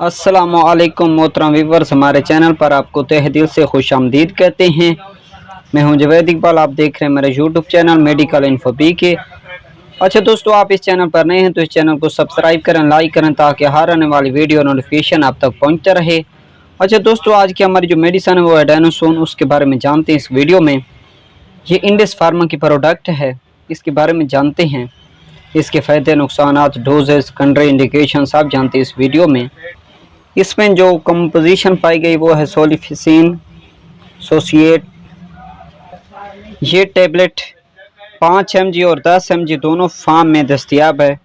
अस्सलाम वालेकुम मोहतरम व्यूअर्स, हमारे चैनल पर आपको तहे दिल से खुश आमदीद कहते हैं। मैं हूं जवेद इकबाल, आप देख रहे हैं मेरे YouTube channel medical info P के। अच्छा दोस्तों, आप इस चैनल पर नए हैं तो इस चैनल को सब्सक्राइब करें, लाइक करें ताकि हर आने वाली वीडियो नोटिफिकेशन आप तक पहुंचता रहे। अच्छा दोस्तों, आज की हमारी जो मेडिसिन है वो एडेनोसोन, उसके बारे में जानते हैं इस वीडियो में। ये इंडस फार्मा की प्रोडक्ट है, इसके बारे में जानते हैं। इसके फ़ायदे, नुकसानात, डोजेस, कंट्री इंडिकेशन सब जानते हैं इस वीडियो में। इसमें जो कंपोजिशन पाई गई वो है सोलिफिसिन सोसिएट। ये टैबलेट 5 mg और 10 mg दोनों फार्म में दस्तयाब है।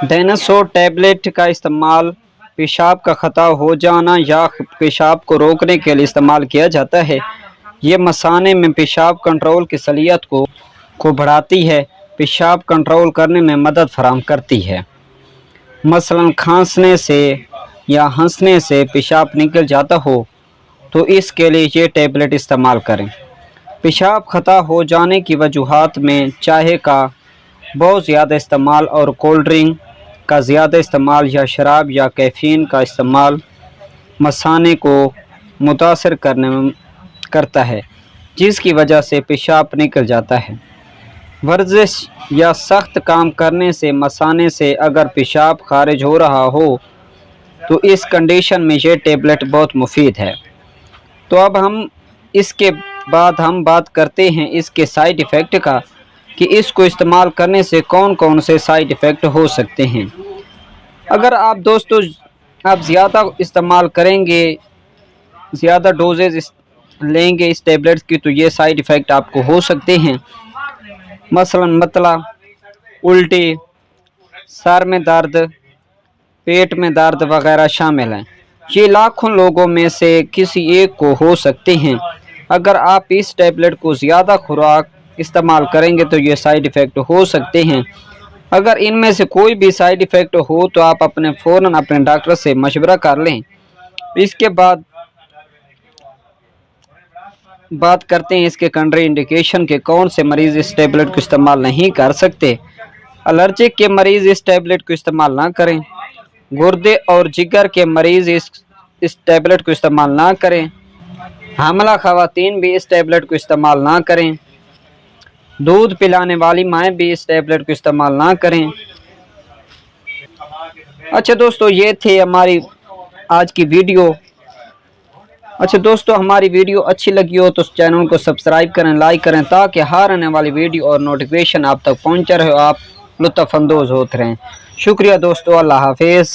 डेनोसो टैबलेट का इस्तेमाल पेशाब का ख़ता हो जाना या पेशाब को रोकने के लिए इस्तेमाल किया जाता है। ये मसाने में पेशाब कंट्रोल की सलाहियत को बढ़ाती है, पेशाब कंट्रोल करने में मदद फराहम करती है। मसलन खांसने से या हंसने से पेशाब निकल जाता हो तो इसके लिए ये टैबलेट इस्तेमाल करें। पेशाब ख़ता हो जाने की वजूहात में चाय का बहुत ज़्यादा इस्तेमाल और कोल्ड ड्रिंक का ज़्यादा इस्तेमाल या शराब या कैफ़ीन का इस्तेमाल मसाने को मुतासर करता है, जिसकी वजह से पेशाब निकल जाता है। वर्जिश या सख्त काम करने से मसाने से अगर पेशाब खारिज हो रहा हो तो इस कंडीशन में ये टैबलेट बहुत मुफीद है। तो अब इसके बाद हम बात करते हैं इसके साइड इफ़ेक्ट का, कि इसको इस्तेमाल करने से कौन कौन से साइड इफ़ेक्ट हो सकते हैं। अगर आप दोस्तों ज़्यादा इस्तेमाल करेंगे, ज़्यादा डोजेज लेंगे इस टैबलेट की, तो ये साइड इफ़ेक्ट आपको हो सकते हैं। मसलन मतला, उल्टी, सर में दर्द, पेट में दर्द वगैरह शामिल हैं। ये लाखों लोगों में से किसी एक को हो सकते हैं। अगर आप इस टैबलेट को ज़्यादा खुराक इस्तेमाल करेंगे तो ये साइड इफ़ेक्ट हो सकते हैं। अगर इनमें से कोई भी साइड इफ़ेक्ट हो तो आप फ़ौरन अपने डॉक्टर से मशवरा कर लें। इसके बाद बात करते हैं इसके कंट्री इंडिकेशन के, कौन से मरीज़ इस टैबलेट को इस्तेमाल नहीं कर सकते। एलर्जिक के मरीज़ इस टैबलेट को इस्तेमाल ना करें। गुर्दे और जिगर के मरीज़ इस टैबलेट को इस्तेमाल ना करें। हामिला ख़वातीन भी इस टैबलेट को इस्तेमाल ना करें। दूध पिलाने वाली माएँ भी इस टैबलेट को इस्तेमाल ना करें। अच्छा दोस्तों, ये थे हमारी आज की वीडियो। अच्छा दोस्तों, हमारी वीडियो अच्छी लगी हो तो चैनल को सब्सक्राइब करें, लाइक करें ताकि हर आने वाली वीडियो और नोटिफिकेशन आप तक पहुँच रहे हो, आप लुत्फ़ अंदोज़ होते रहें। शुक्रिया दोस्तों, अल्लाह हाफिज़।